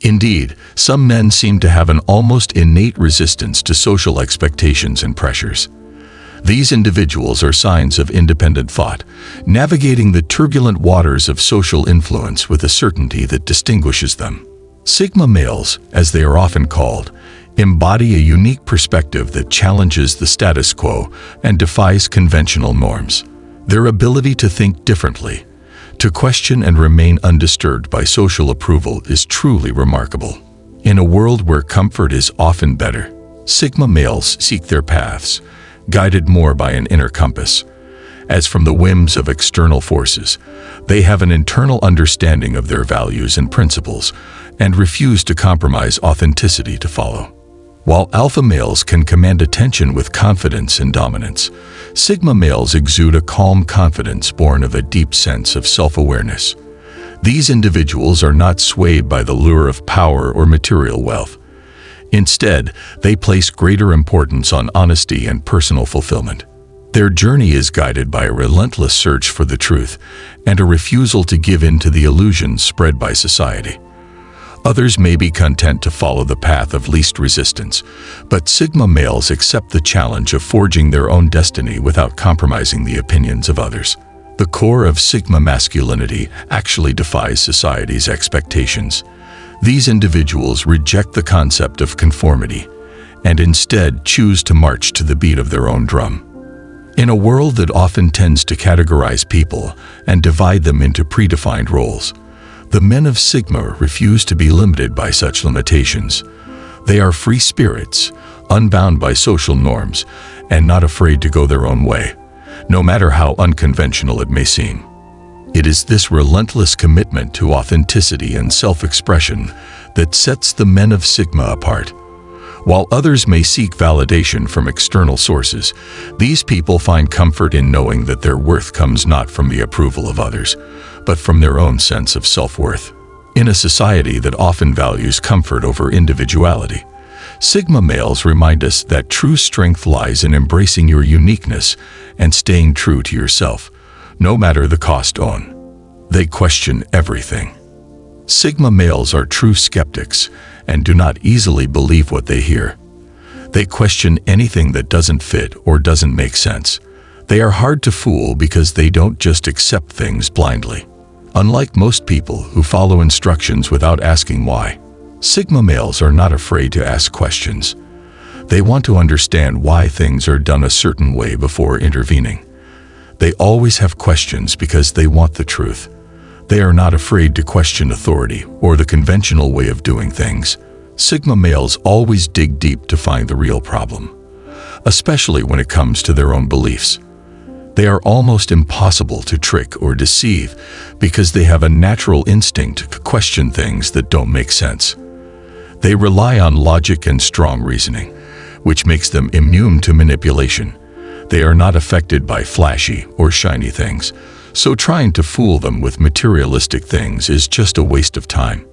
Indeed, some men seem to have an almost innate resistance to social expectations and pressures. These individuals are signs of independent thought, navigating the turbulent waters of social influence with a certainty that distinguishes them. Sigma males, as they are often called, embody a unique perspective that challenges the status quo and defies conventional norms. Their ability to think differently, to question and remain undisturbed by social approval is truly remarkable. In a world where comfort is often better, Sigma males seek their paths, guided more by an inner compass. As from the whims of external forces, they have an internal understanding of their values and principles and refuse to compromise authenticity to follow. While alpha males can command attention with confidence and dominance, Sigma males exude a calm confidence born of a deep sense of self-awareness. These individuals are not swayed by the lure of power or material wealth. Instead, they place greater importance on honesty and personal fulfillment. Their journey is guided by a relentless search for the truth and a refusal to give in to the illusions spread by society. Others may be content to follow the path of least resistance, but Sigma males accept the challenge of forging their own destiny without compromising the opinions of others. The core of Sigma masculinity actually defies society's expectations. These individuals reject the concept of conformity and instead choose to march to the beat of their own drum. In a world that often tends to categorize people and divide them into predefined roles, the men of Sigma refuse to be limited by such limitations. They are free spirits, unbound by social norms, and not afraid to go their own way, no matter how unconventional it may seem. It is this relentless commitment to authenticity and self-expression that sets the men of Sigma apart. While others may seek validation from external sources, these people find comfort in knowing that their worth comes not from the approval of others, but from their own sense of self-worth. In a society that often values comfort over individuality, Sigma males remind us that true strength lies in embracing your uniqueness and staying true to yourself, no matter the cost. They question everything. Sigma males are true skeptics and do not easily believe what they hear. They question anything that doesn't fit or doesn't make sense. They are hard to fool because they don't just accept things blindly. Unlike most people who follow instructions without asking why, Sigma males are not afraid to ask questions. They want to understand why things are done a certain way before intervening. They always have questions because they want the truth. They are not afraid to question authority or the conventional way of doing things. Sigma males always dig deep to find the real problem, especially when it comes to their own beliefs. They are almost impossible to trick or deceive because they have a natural instinct to question things that don't make sense. They rely on logic and strong reasoning, which makes them immune to manipulation. They are not affected by flashy or shiny things, so trying to fool them with materialistic things is just a waste of time.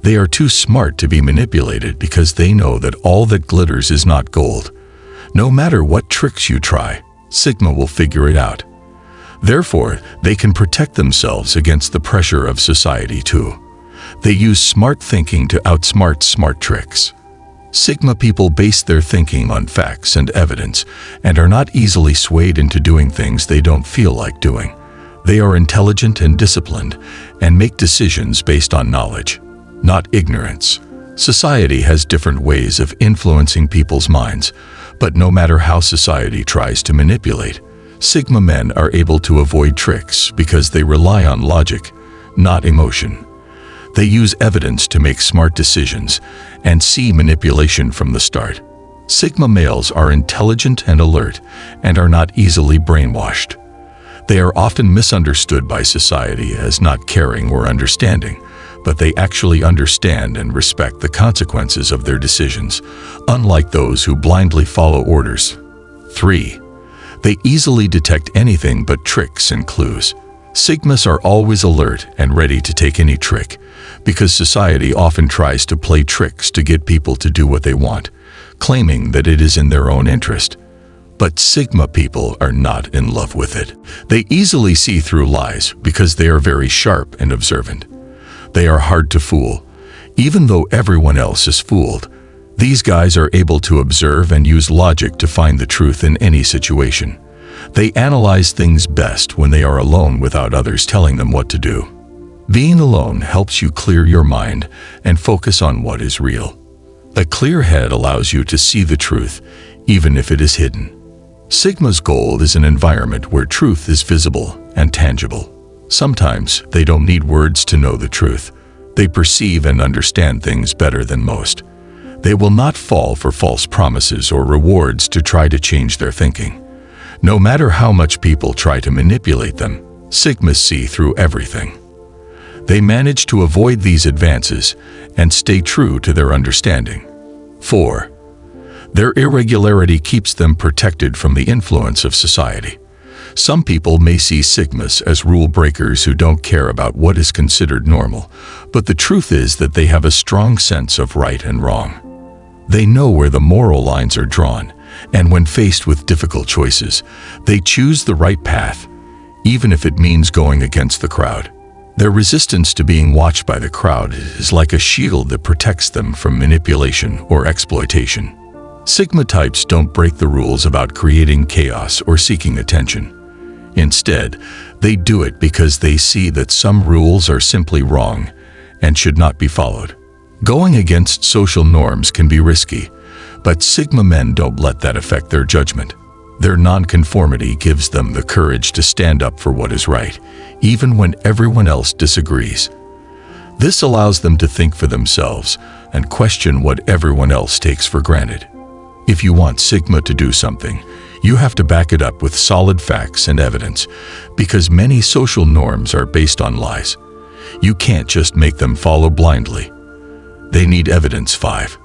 They are too smart to be manipulated because they know that all that glitters is not gold. No matter what tricks you try, Sigma will figure it out. Therefore, they can protect themselves against the pressure of society too. They use smart thinking to outsmart smart tricks. Sigma people base their thinking on facts and evidence and are not easily swayed into doing things they don't feel like doing. They are intelligent and disciplined and make decisions based on knowledge, not ignorance. Society has different ways of influencing people's minds, but no matter how society tries to manipulate, Sigma men are able to avoid tricks because they rely on logic, not emotion. They use evidence to make smart decisions and see manipulation from the start. Sigma males are intelligent and alert and are not easily brainwashed. They are often misunderstood by society as not caring or understanding, but they actually understand and respect the consequences of their decisions, unlike those who blindly follow orders. 3. They easily detect anything but tricks and clues. Sigmas are always alert and ready to take any trick, because society often tries to play tricks to get people to do what they want, claiming that it is in their own interest. But Sigma people are not in love with it. They easily see through lies because they are very sharp and observant. They are hard to fool, Even though everyone else is fooled, these guys are able to observe and use logic to find the truth in any situation. They analyze things best when they are alone without others telling them what to do. Being alone helps you clear your mind and focus on what is real. A clear head allows you to see the truth, even if it is hidden. Sigma's goal is an environment where truth is visible and tangible. Sometimes they don't need words to know the truth. They perceive and understand things better than most. They will not fall for false promises or rewards to try to change their thinking. No matter how much people try to manipulate them, Sigmas see through everything. They manage to avoid these advances and stay true to their understanding. 4. Their irregularity keeps them protected from the influence of society. Some people may see Sigmas as rule breakers who don't care about what is considered normal, but the truth is that they have a strong sense of right and wrong. They know where the moral lines are drawn, and when faced with difficult choices, they choose the right path, even if it means going against the crowd. Their resistance to being watched by the crowd is like a shield that protects them from manipulation or exploitation. Sigma types don't break the rules about creating chaos or seeking attention. Instead, they do it because they see that some rules are simply wrong and should not be followed. Going against social norms can be risky, but Sigma men don't let that affect their judgment. Their nonconformity gives them the courage to stand up for what is right, even when everyone else disagrees. This allows them to think for themselves and question what everyone else takes for granted. If you want Sigma to do something, you have to back it up with solid facts and evidence, because many social norms are based on lies. You can't just make them follow blindly. They need evidence. 5.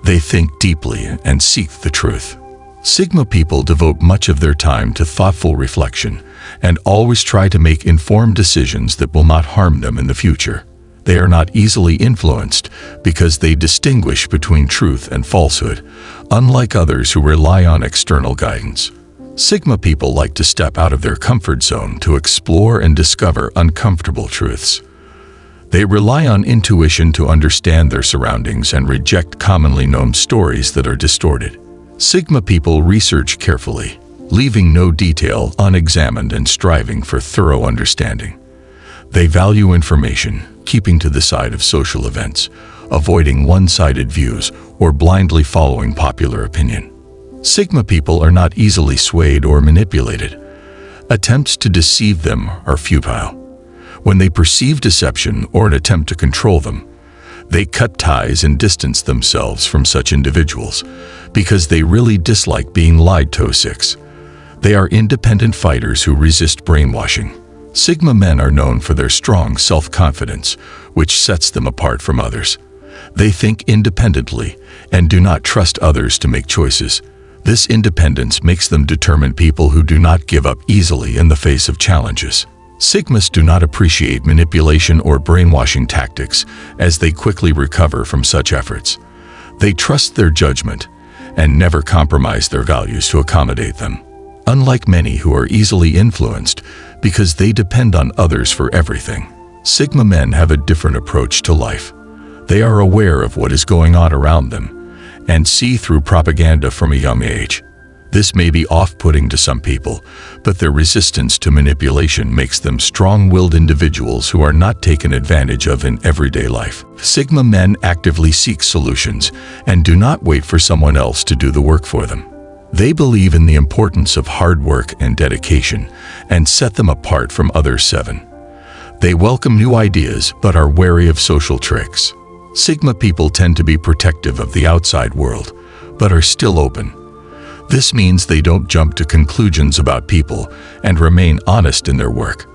They think deeply and seek the truth. Sigma people devote much of their time to thoughtful reflection and always try to make informed decisions that will not harm them in the future. They are not easily influenced because they distinguish between truth and falsehood, unlike others who rely on external guidance. Sigma people like to step out of their comfort zone to explore and discover uncomfortable truths. They rely on intuition to understand their surroundings and reject commonly known stories that are distorted. Sigma people research carefully, leaving no detail unexamined and striving for thorough understanding. They value information, keeping to the side of social events, avoiding one-sided views or blindly following popular opinion. Sigma people are not easily swayed or manipulated. Attempts to deceive them are futile. When they perceive deception or an attempt to control them, they cut ties and distance themselves from such individuals because they really dislike being lied to. 6. They are independent fighters who resist brainwashing. Sigma men are known for their strong self-confidence, which sets them apart from others. They think independently and do not trust others to make choices. This independence makes them determined people who do not give up easily in the face of challenges. Sigmas do not appreciate manipulation or brainwashing tactics, as they quickly recover from such efforts. They trust their judgment and never compromise their values to accommodate them. Unlike many who are easily influenced because they depend on others for everything, Sigma men have a different approach to life. They are aware of what is going on around them and see through propaganda from a young age. This may be off-putting to some people, but their resistance to manipulation makes them strong-willed individuals who are not taken advantage of in everyday life. Sigma men actively seek solutions and do not wait for someone else to do the work for them. They believe in the importance of hard work and dedication and set them apart from others. 7. They welcome new ideas but are wary of social tricks. Sigma people tend to be protective of the outside world, but are still open. This means they don't jump to conclusions about people and remain honest in their work.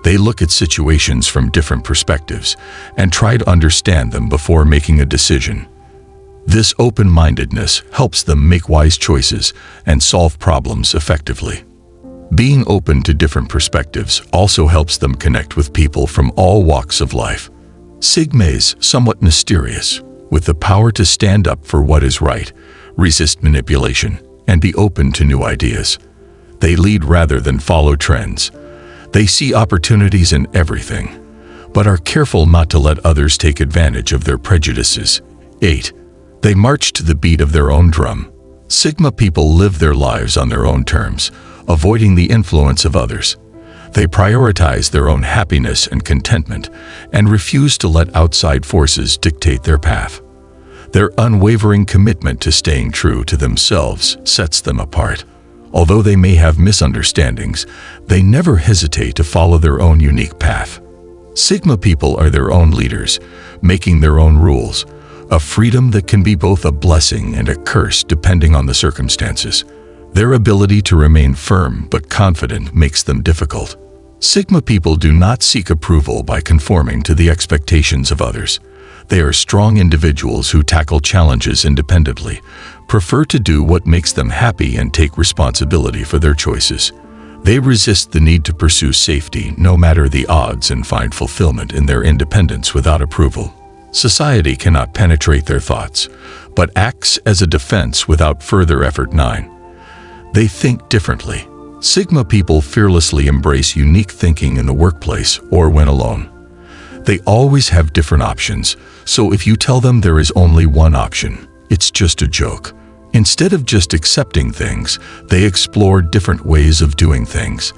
They look at situations from different perspectives and try to understand them before making a decision. This open-mindedness helps them make wise choices and solve problems effectively. Being open to different perspectives also helps them connect with people from all walks of life. Sigma is somewhat mysterious, with the power to stand up for what is right, resist manipulation, and be open to new ideas. They lead rather than follow trends. They see opportunities in everything, but are careful not to let others take advantage of their prejudices. 8. They march to the beat of their own drum. Sigma people live their lives on their own terms, avoiding the influence of others. They prioritize their own happiness and contentment and refuse to let outside forces dictate their path. Their unwavering commitment to staying true to themselves sets them apart. Although they may have misunderstandings, they never hesitate to follow their own unique path. Sigma people are their own leaders, making their own rules, a freedom that can be both a blessing and a curse depending on the circumstances. Their ability to remain firm but confident makes them difficult. Sigma people do not seek approval by conforming to the expectations of others. They are strong individuals who tackle challenges independently, prefer to do what makes them happy, and take responsibility for their choices. They resist the need to pursue safety no matter the odds and find fulfillment in their independence without approval. Society cannot penetrate their thoughts, but acts as a defense without further effort. 9. They think differently. Sigma people fearlessly embrace unique thinking in the workplace or when alone. They always have different options, so if you tell them there is only one option, it's just a joke. Instead of just accepting things, they explore different ways of doing things.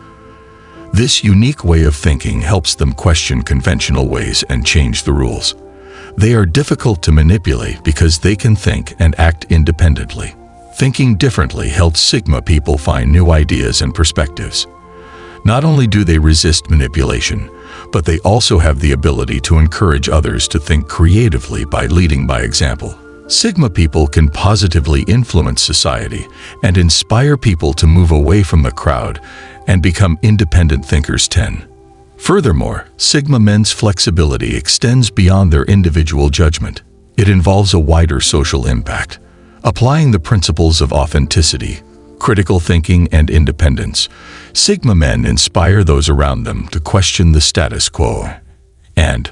This unique way of thinking helps them question conventional ways and change the rules. They are difficult to manipulate because they can think and act independently. Thinking differently helps Sigma people find new ideas and perspectives. Not only do they resist manipulation, but they also have the ability to encourage others to think creatively by leading by example. Sigma people can positively influence society and inspire people to move away from the crowd and become independent thinkers. 10. Furthermore, Sigma men's flexibility extends beyond their individual judgment. It involves a wider social impact. Applying the principles of authenticity, critical thinking, and independence, Sigma men inspire those around them to question the status quo and